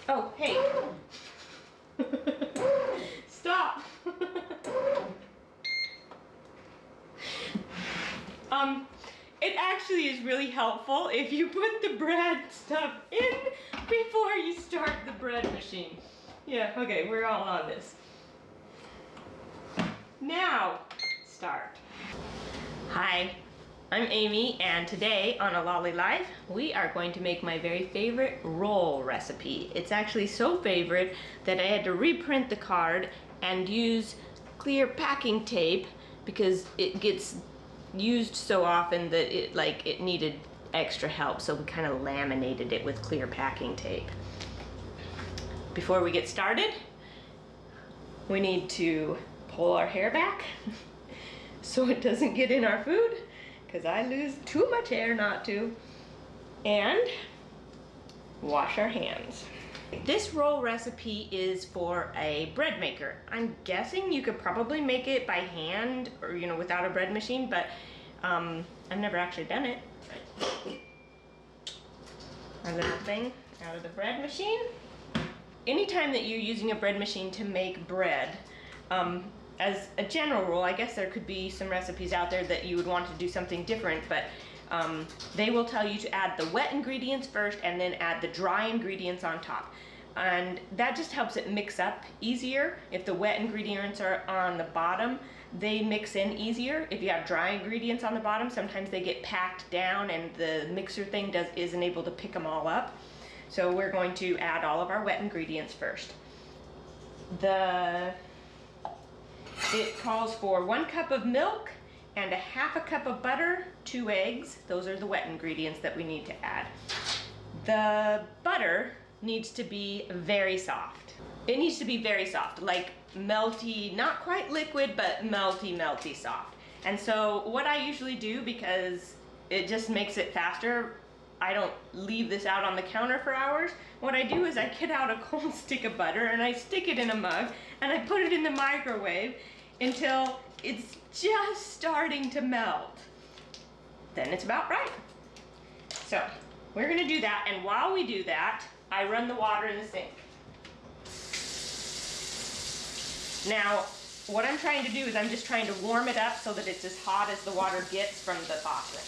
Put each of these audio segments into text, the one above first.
Oh, hey. Stop. It actually is really helpful if you put the bread stuff in before you start the bread machine. Yeah, okay, we're all on this. Now, start. Hi, I'm Amy, and today on A Lolly Life, we are going to make my very favorite roll recipe. It's actually so favorite that I had to reprint the card and use clear packing tape because it gets used so often that it needed extra help, so we kind of laminated it with clear packing tape. Before we get started, we need to pull our hair back so it doesn't get in our food, because I lose too much hair not to, and wash our hands. This roll recipe is for a bread maker. I'm guessing you could probably make it by hand or without a bread machine, but I've never actually done it. Our little thing out of the bread machine. Anytime that you're using a bread machine to make bread, as a general rule, I guess there could be some recipes out there that you would want to do something different, but they will tell you to add the wet ingredients first and then add the dry ingredients on top. And that just helps it mix up easier. If the wet ingredients are on the bottom, they mix in easier. If you have dry ingredients on the bottom, sometimes they get packed down and the mixer thing isn't able to pick them all up. So we're going to add all of our wet ingredients first. It calls for 1 cup of milk and a 1/2 cup of butter, 2 eggs. Those are the wet ingredients that we need to add. The butter needs to be very soft. It needs to be very soft, like melty, not quite liquid, but melty soft. And so what I usually do, because it just makes it faster, I don't leave this out on the counter for hours. What I do is I get out a cold stick of butter and I stick it in a mug and I put it in the microwave until it's just starting to melt. Then it's about right. So we're gonna do that, and while we do that, I run the water in the sink. Now, what I'm trying to do is I'm just trying to warm it up so that it's as hot as the water gets from the faucet.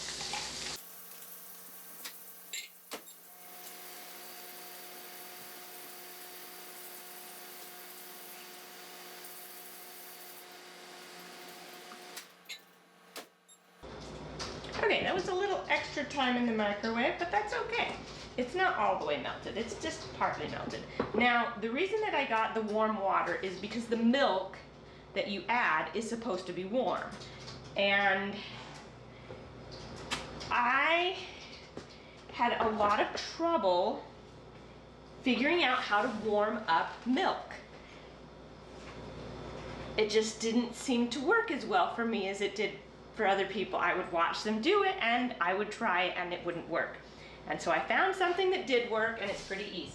Okay, that was a little extra time in the microwave, but that's okay. It's not all the way melted, it's just partly melted. Now, the reason that I got the warm water is because the milk that you add is supposed to be warm. And I had a lot of trouble figuring out how to warm up milk. It just didn't seem to work as well for me as it did for other people. I would watch them do it and I would try it and it wouldn't work. And so I found something that did work, and it's pretty easy.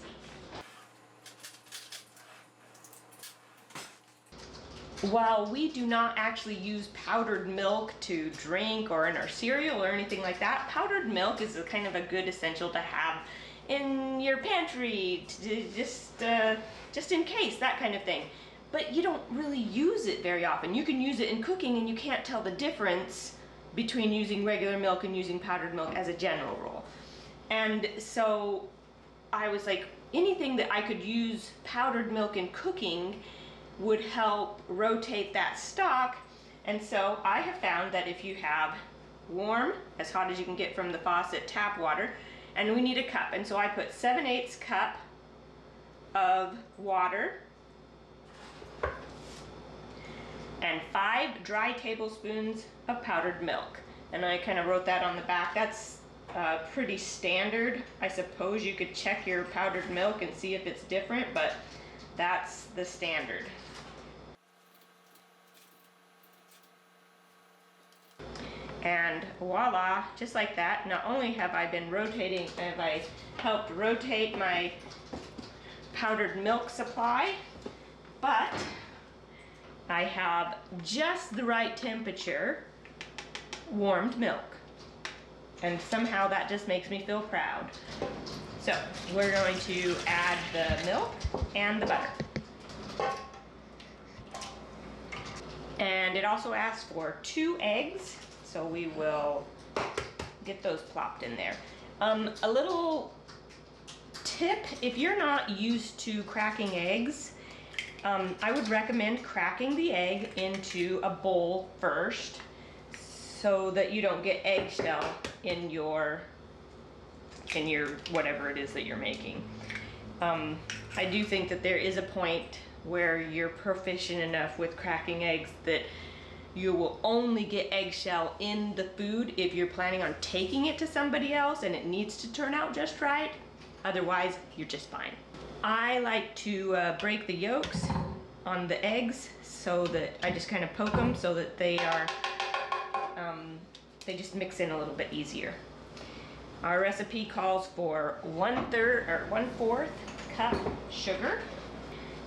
While we do not actually use powdered milk to drink or in our cereal or anything like that, powdered milk is a kind of a good essential to have in your pantry, just in case, that kind of thing. But you don't really use it very often. You can use it in cooking and you can't tell the difference between using regular milk and using powdered milk as a general rule. And so I was like, anything that I could use powdered milk in cooking would help rotate that stock. And so I have found that if you have warm, as hot as you can get from the faucet, tap water, and we need a cup. And so I put 7/8 cup of water and 5 dry tablespoons of powdered milk. And I kind of wrote that on the back. That's pretty standard. I suppose you could check your powdered milk and see if it's different, but that's the standard. And voila, just like that, not only have I helped rotate my powdered milk supply, but I have just the right temperature warmed milk. And somehow that just makes me feel proud. So we're going to add the milk and the butter. And it also asks for 2 eggs, so we will get those plopped in there. A little tip, if you're not used to cracking eggs, I would recommend cracking the egg into a bowl first so that you don't get eggshell in your whatever it is that you're making. I do think that there is a point where you're proficient enough with cracking eggs that you will only get eggshell in the food if you're planning on taking it to somebody else and it needs to turn out just right. Otherwise, you're just fine. I like to break the yolks on the eggs so that I just kind of poke them so that they are, they just mix in a little bit easier. Our recipe calls for 1/4 cup sugar,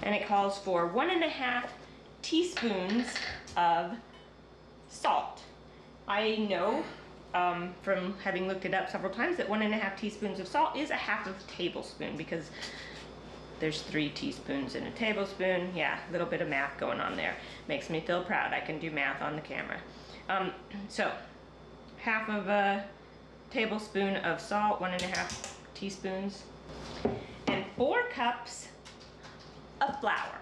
and it calls for 1.5 teaspoons of salt. I know from having looked it up several times that 1.5 teaspoons of salt is a 1/2 tablespoon because there's 3 teaspoons in a tablespoon. Yeah, a little bit of math going on there. Makes me feel proud. I can do math on the camera. So 1/2 tablespoon of salt, 1.5 teaspoons, and 4 cups of flour.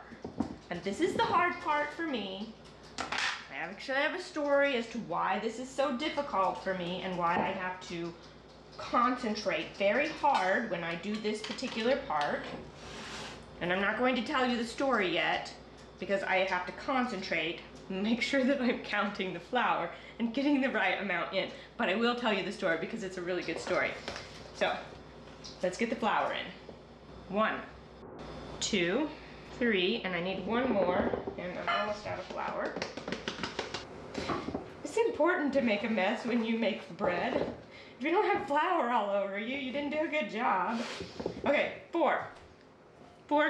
And this is the hard part for me. I actually have a story as to why this is so difficult for me and why I have to concentrate very hard when I do this particular part. And I'm not going to tell you the story yet because I have to concentrate and make sure that I'm counting the flour and getting the right amount in. But I will tell you the story because it's a really good story. So let's get the flour in. 1, 2, 3, and I need 1 more, and I'm almost out of flour. It's important to make a mess when you make bread. If you don't have flour all over you, you didn't do a good job. Okay, 4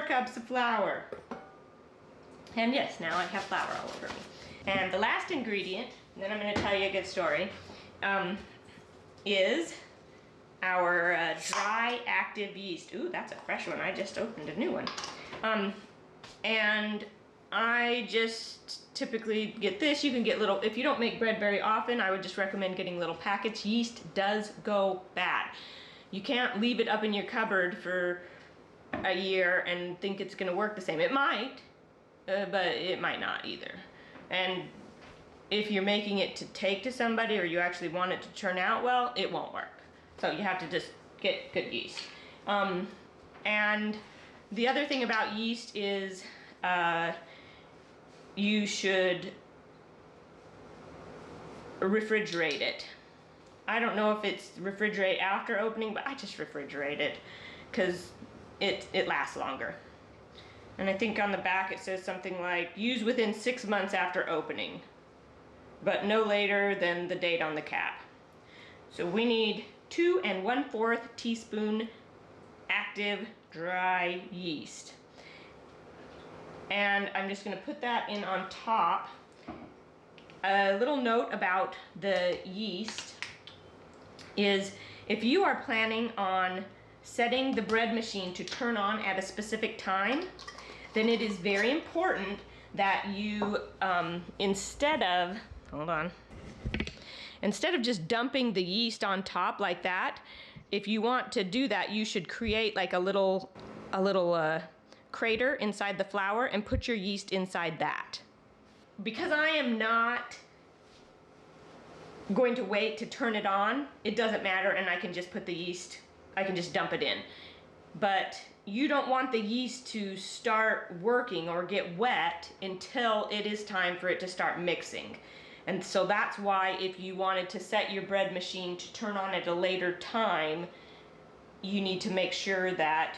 cups of flour. And yes, now I have flour all over me. And the last ingredient, and then I'm going to tell you a good story, is our dry active yeast. Ooh, that's a fresh one. I just opened a new one. And I just typically get this. You can get little, if you don't make bread very often, I would just recommend getting little packets. Yeast does go bad. You can't leave it up in your cupboard for a year and think it's going to work the same. It might, but it might not either. And if you're making it to take to somebody or you actually want it to turn out well, it won't work. So you have to just get good yeast. And the other thing about yeast is you should refrigerate it. I don't know if it's refrigerate after opening, but I just refrigerate it because it lasts longer. And I think on the back it says something like, use within 6 months after opening, but no later than the date on the cap. So we need 2 1/4 teaspoon active dry yeast. And I'm just going to put that in on top. A little note about the yeast is if you are planning on setting the bread machine to turn on at a specific time, then it is very important that you, instead of just dumping the yeast on top like that, if you want to do that, you should create like a little crater inside the flour and put your yeast inside that. Because I am not going to wait to turn it on, it doesn't matter, and I can just put the yeast, I can just dump it in. But you don't want the yeast to start working or get wet until it is time for it to start mixing. And so that's why if you wanted to set your bread machine to turn on at a later time, you need to make sure that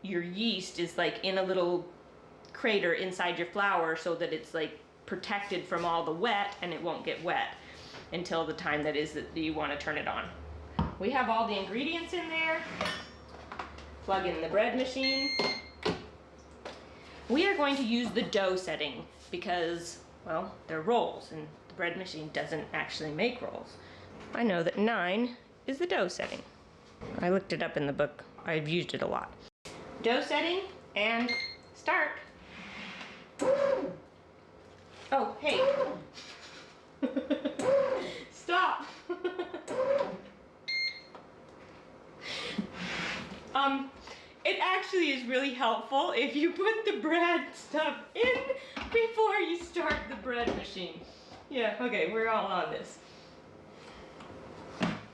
your yeast is like in a little crater inside your flour so that it's like protected from all the wet and it won't get wet until the time that you want to turn it on. We have all the ingredients in there. Plug in the bread machine. We are going to use the dough setting because, well, they're rolls and the bread machine doesn't actually make rolls. I know that 9 is the dough setting. I looked it up in the book. I've used it a lot. Dough setting and start. Oh, hey. Stop. It actually is really helpful if you put the bread stuff in before you start the bread machine. Yeah, okay, we're all on this.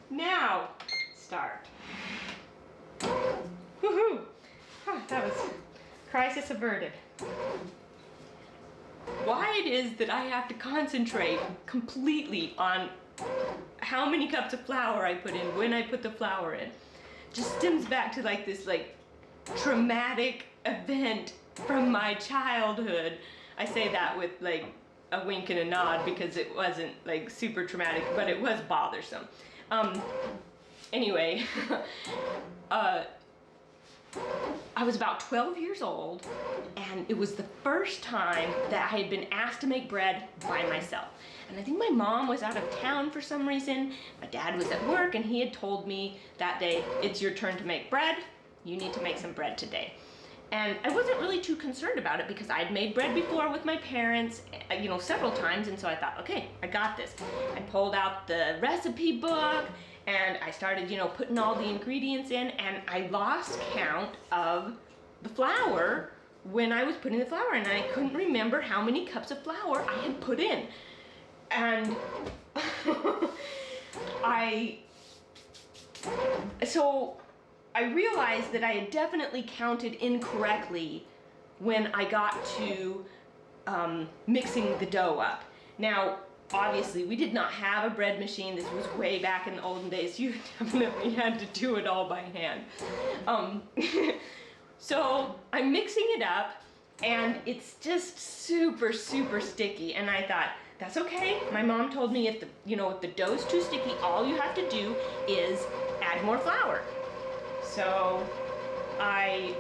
Now, start. Woohoo! Huh, that was crisis averted. Why it is that I have to concentrate completely on how many cups of flour I put in when I put the flour in just stems back to like this traumatic event from my childhood. I say that with like a wink and a nod because it wasn't like super traumatic, but it was bothersome. Anyway, I was about 12 years old, and it was the first time that I had been asked to make bread by myself. And I think my mom was out of town for some reason. My dad was at work, and he had told me that day, it's your turn to make bread. You need to make some bread today. And I wasn't really too concerned about it because I'd made bread before with my parents, you know, several times. And so I thought, okay, I got this. I pulled out the recipe book and I started, you know, putting all the ingredients in, and I lost count of the flour when I was putting the flour in. And I couldn't remember how many cups of flour I had put in. And so I realized that I had definitely counted incorrectly when I got to mixing the dough up. Now, obviously, we did not have a bread machine. This was way back in the olden days. You definitely had to do it all by hand. So I'm mixing it up, and it's just super, super sticky. And I thought, that's okay. My mom told me if the dough's too sticky, all you have to do is add more flour. So I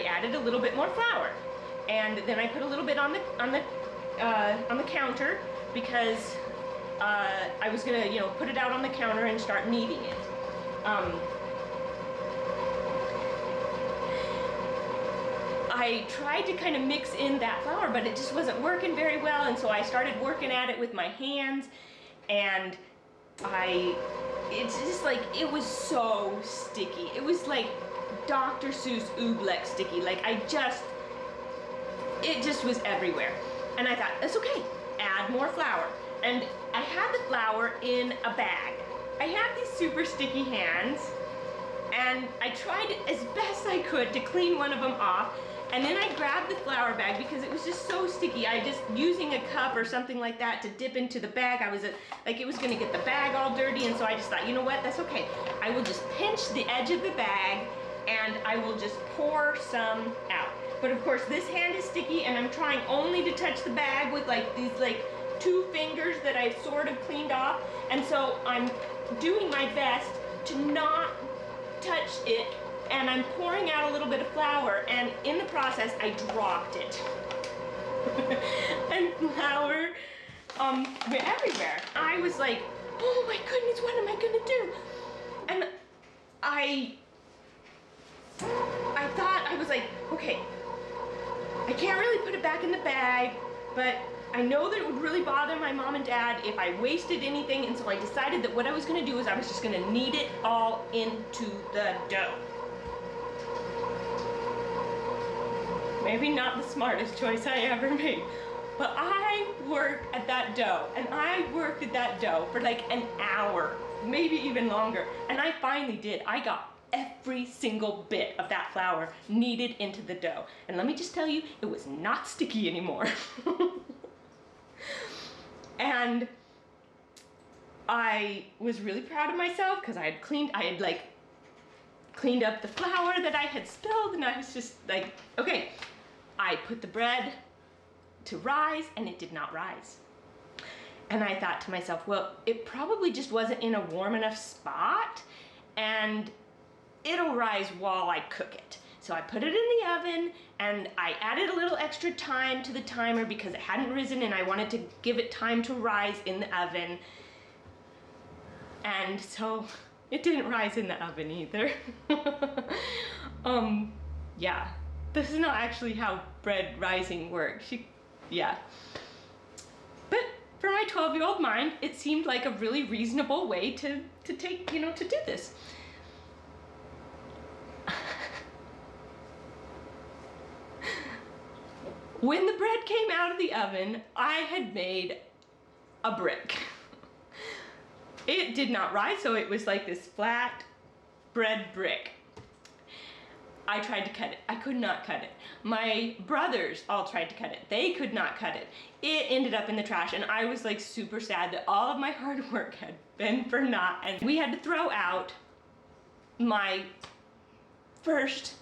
added a little bit more flour, and then I put a little bit on the counter because I was gonna put it out on the counter and start kneading it. I tried to kind of mix in that flour, but it just wasn't working very well, and so I started working at it with my hands, and it's just like, it was so sticky. It was like Dr. Seuss oobleck sticky. Like it just was everywhere. And I thought, that's okay, add more flour. And I had the flour in a bag. I had these super sticky hands, and I tried as best I could to clean one of them off. And then I grabbed the flour bag because it was just so sticky. I just, using a cup or something like that to dip into the bag, I was like, it was gonna get the bag all dirty, and so I just thought, you know what, that's okay. I will just pinch the edge of the bag and I will just pour some out. But of course, this hand is sticky, and I'm trying only to touch the bag with like these two fingers that I've sort of cleaned off. And so I'm doing my best to not touch it, and I'm pouring out a little bit of flour, and in the process, I dropped it. And flour went everywhere. I was like, oh my goodness, what am I gonna do? And I thought, I was like, okay, I can't really put it back in the bag, but I know that it would really bother my mom and dad if I wasted anything, and so I decided that what I was gonna do is I was just gonna knead it all into the dough. Maybe not the smartest choice I ever made, but I worked at that dough, and I worked at that dough for like an hour, maybe even longer, and I finally did. I got every single bit of that flour kneaded into the dough, and let me just tell you, it was not sticky anymore. And I was really proud of myself because I had cleaned up the flour that I had spilled, and I was just like, okay. I put the bread to rise, and it did not rise. And I thought to myself, well, it probably just wasn't in a warm enough spot, and it'll rise while I cook it. So I put it in the oven, and I added a little extra time to the timer because it hadn't risen, and I wanted to give it time to rise in the oven. And so it didn't rise in the oven either. Yeah, this is not actually how bread rising works. Yeah. But for my 12-year-old mind, it seemed like a really reasonable way to take, to do this. When the bread came out of the oven, I had made a brick. It did not rise, so it was like this flat bread brick. I tried to cut it. I could not cut it. My brothers all tried to cut it. They could not cut it. It ended up in the trash, and I was like super sad that all of my hard work had been for naught, and we had to throw out my first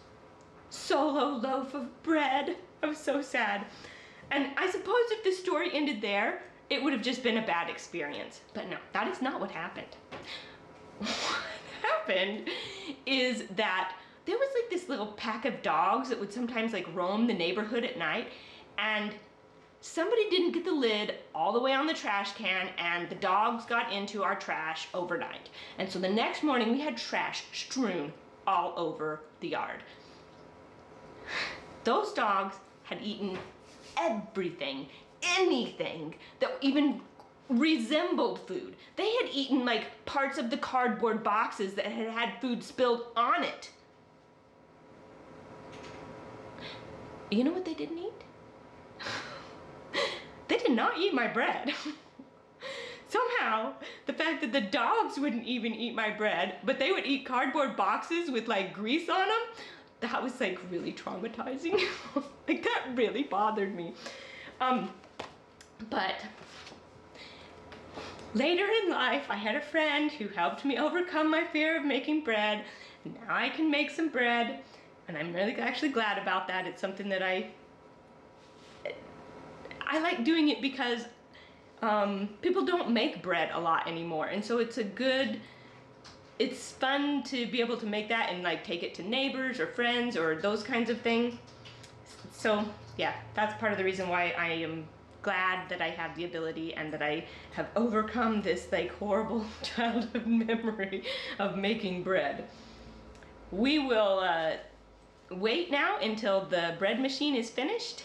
solo loaf of bread. I was so sad. And I suppose if the story ended there, it would have just been a bad experience. But no, that is not what happened. What happened is that there was like this little pack of dogs that would sometimes like roam the neighborhood at night, and somebody didn't get the lid all the way on the trash can, and the dogs got into our trash overnight. And so the next morning we had trash strewn all over the yard. Those dogs had eaten everything, anything that even resembled food. They had eaten like parts of the cardboard boxes that had had food spilled on it. You know what they didn't eat? They did not eat my bread. Somehow, the fact that the dogs wouldn't even eat my bread, but they would eat cardboard boxes with like grease on them, that was like really traumatizing. Like that really bothered me. But later in life, I had a friend who helped me overcome my fear of making bread. Now I can make some bread. And I'm really actually glad about that. It's something that I like doing it because people don't make bread a lot anymore. And so it's fun to be able to make that and like take it to neighbors or friends or those kinds of things. So yeah, that's part of the reason why I am glad that I have the ability and that I have overcome this like horrible childhood memory of making bread. We will wait now until the bread machine is finished,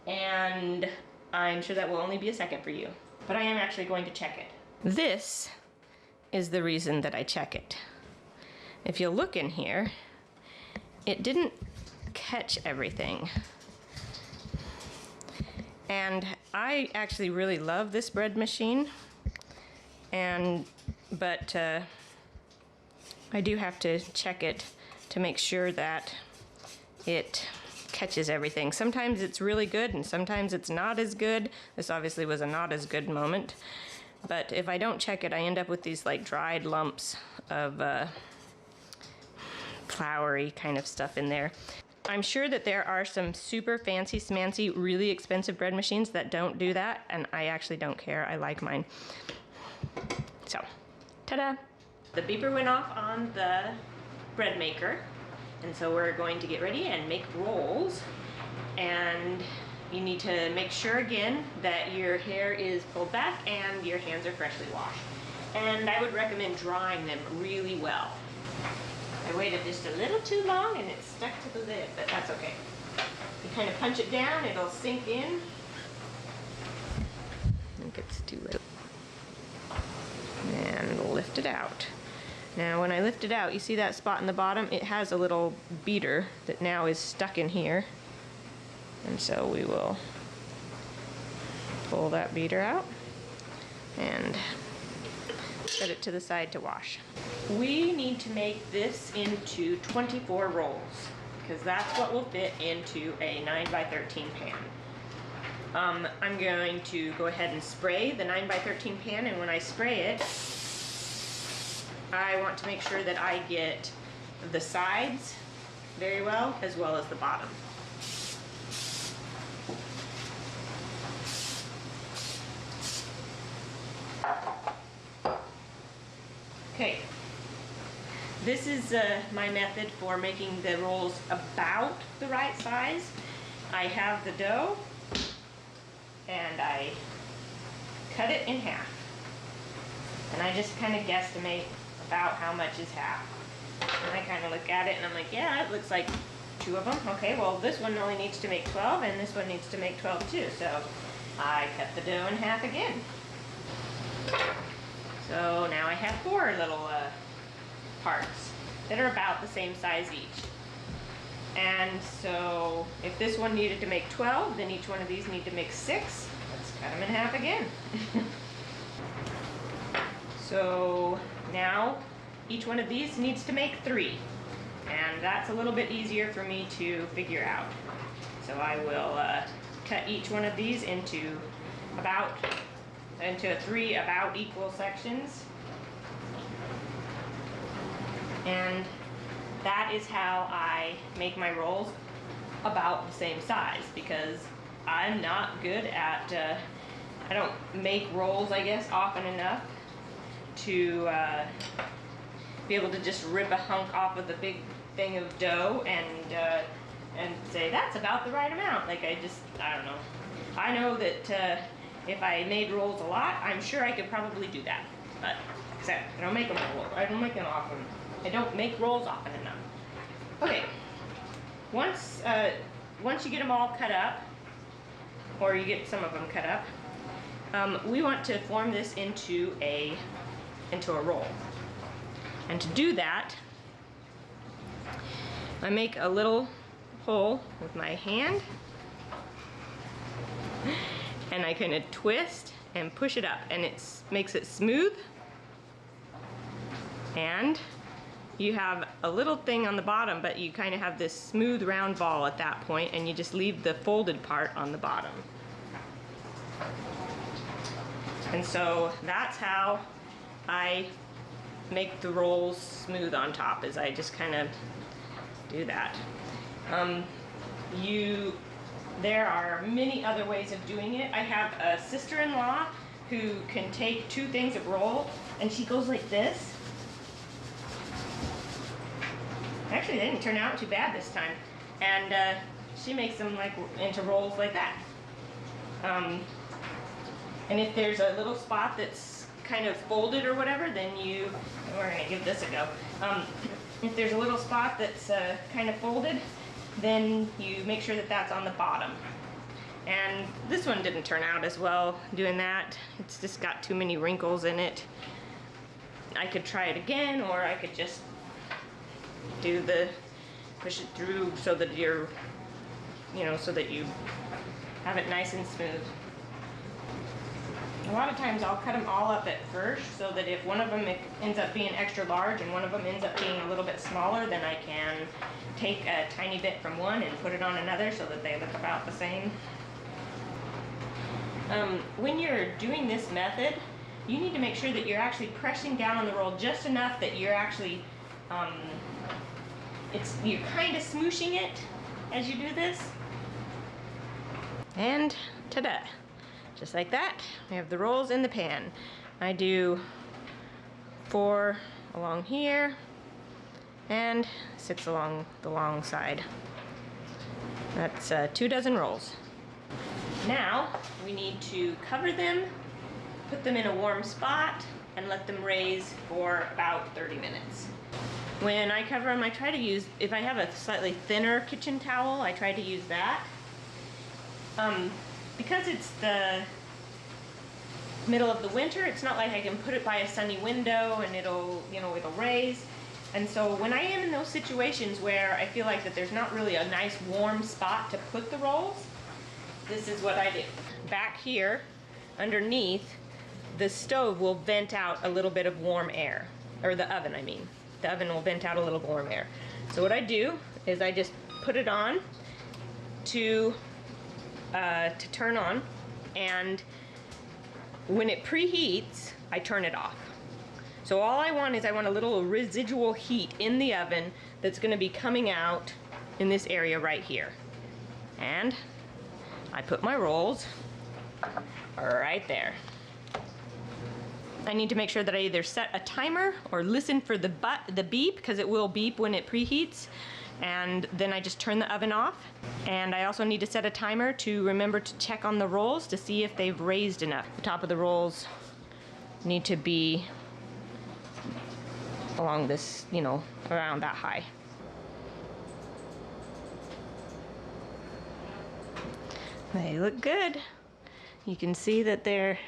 and I'm sure that will only be a second for you. But I am actually going to check it. This is the reason that I check it. If you look in here, it didn't catch everything. And I actually really love this bread machine, but I do have to check it to make sure that it catches everything. Sometimes it's really good and sometimes it's not as good. This obviously was a not as good moment. But if I don't check it, I end up with these like dried lumps of floury kind of stuff in there. I'm sure that there are some super fancy smancy, really expensive bread machines that don't do that, and I actually don't care. I like mine. So, ta-da! The beeper went off on the bread maker. And so we're going to get ready and make rolls. And you need to make sure again that your hair is pulled back and your hands are freshly washed. And I would recommend drying them really well. I waited just a little too long and it stuck to the lid, but that's okay. You kind of punch it down, it'll sink in. I think it's too late. And lift it out. Now when I lift it out, you see that spot in the bottom? It has a little beater that now is stuck in here. And so we will pull that beater out and set it to the side to wash. We need to make this into 24 rolls because that's what will fit into a 9x13 pan. I'm going to go ahead and spray the 9x13 pan, and when I spray it, I want to make sure that I get the sides very well as the bottom. Okay, this is my method for making the rolls about the right size. I have the dough and I cut it in half. And I just kind of guesstimate about how much is half. And I kind of look at it and I'm like, yeah, it looks like 2 of them. Okay, well this one only needs to make 12 and this one needs to make 12 too. So I cut the dough in half again. So now I have 4 little parts that are about the same size each. And so if this one needed to make 12, then each one of these need to make 6. Let's cut them in half again. So now each one of these needs to make 3. And that's a little bit easier for me to figure out. So I will cut each one of these into 3 about equal sections. And that is how I make my rolls about the same size, because I'm not good at, I don't make rolls, I guess, often enough to be able to just rip a hunk off of the big thing of dough and say that's about the right amount. Like I don't know. I know that if I made rolls a lot, I'm sure I could probably do that. But except I don't make them often. I don't make rolls often enough. Okay. Once you get them all cut up, or you get some of them cut up, we want to form this into a roll. And to do that, I make a little hole with my hand, and I kind of twist and push it up, and it makes it smooth. And you have a little thing on the bottom, but you kind of have this smooth round ball at that point, and you just leave the folded part on the bottom. And so that's how I make the rolls smooth on top, is I just kind of do that. There are many other ways of doing it. I have a sister-in-law who can take 2 things of roll, and she goes like this. Actually, they didn't turn out too bad this time. And she makes them like into rolls like that. And if there's a little spot that's kind of folded or whatever, then we're gonna give this a go. If there's a little spot that's kind of folded, then you make sure that that's on the bottom. And this one didn't turn out as well doing that. It's just got too many wrinkles in it. I could try it again, or I could just push it through so that so that you have it nice and smooth. A lot of times I'll cut them all up at first, so that if one of them ends up being extra large and one of them ends up being a little bit smaller, then I can take a tiny bit from one and put it on another so that they look about the same. When you're doing this method, you need to make sure that you're actually pressing down on the roll just enough that you're actually, you're kind of smooshing it as you do this. And ta-da! Just like that, we have the rolls in the pan. I do 4 along here and 6 along the long side. That's 2 dozen rolls. Now we need to cover them, put them in a warm spot, and let them raise for about 30 minutes. When I cover them, I try to use, if I have a slightly thinner kitchen towel, I try to use that. Because it's the middle of the winter, it's not like I can put it by a sunny window and it'll raise. And so when I am in those situations where I feel like that there's not really a nice warm spot to put the rolls, this is what I do. Back here, underneath, the stove will vent out a little bit of warm air. Or the oven, I mean. The oven will vent out a little warm air. So what I do is I just put it on to turn on, and when it preheats, I turn it off. So all I want is I want a little residual heat in the oven that's going to be coming out in this area right here. And I put my rolls right there. I need to make sure that I either set a timer or listen for the beep, because it will beep when it preheats, and then I just turn the oven off. And I also need to set a timer to remember to check on the rolls to see if they've raised enough. The top of the rolls need to be along this, you know, around that high. They look good. You can see that they're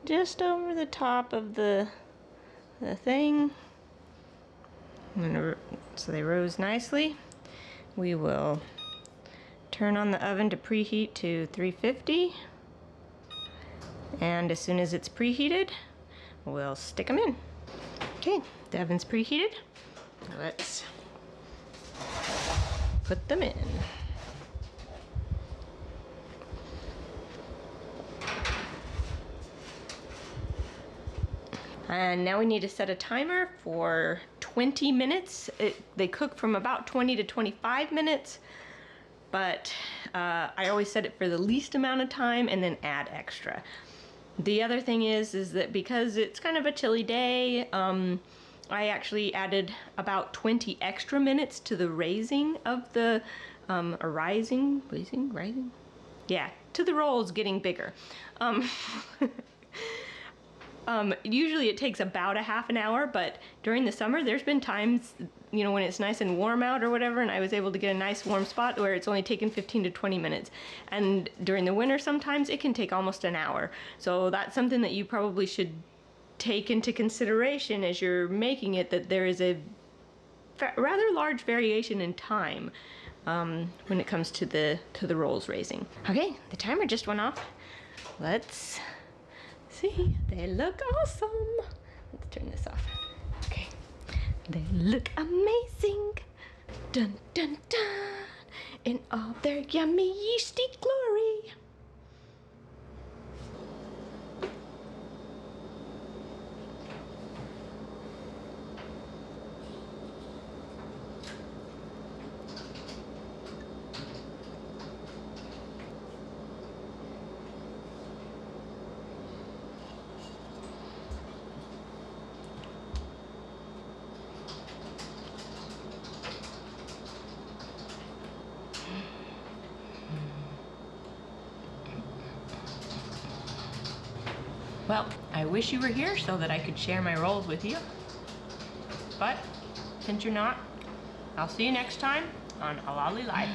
just over the top of the thing. So they rose nicely. We will turn on the oven to preheat to 350. And as soon as it's preheated, we'll stick them in. Okay, the oven's preheated. Let's put them in. And now we need to set a timer for 20 minutes. They cook from about 20 to 25 minutes, but I always set it for the least amount of time and then add extra. The other thing is that because it's kind of a chilly day, I actually added about 20 extra minutes to the raising of the, rising? Yeah, to the rolls getting bigger. Usually it takes about a half an hour, but during the summer there's been times, you know, when it's nice and warm out or whatever, and I was able to get a nice warm spot where it's only taken 15 to 20 minutes. And during the winter sometimes it can take almost an hour. So that's something that you probably should take into consideration as you're making it, that there is a rather large variation in time when it comes to the rolls raising. Okay, the timer just went off. Let's see, they look awesome. Let's turn this off. Okay, they look amazing. Dun dun dun, in all their yummy yeasty glory. Well, I wish you were here so that I could share my rolls with you. But since you're not, I'll see you next time on A Lolly Life.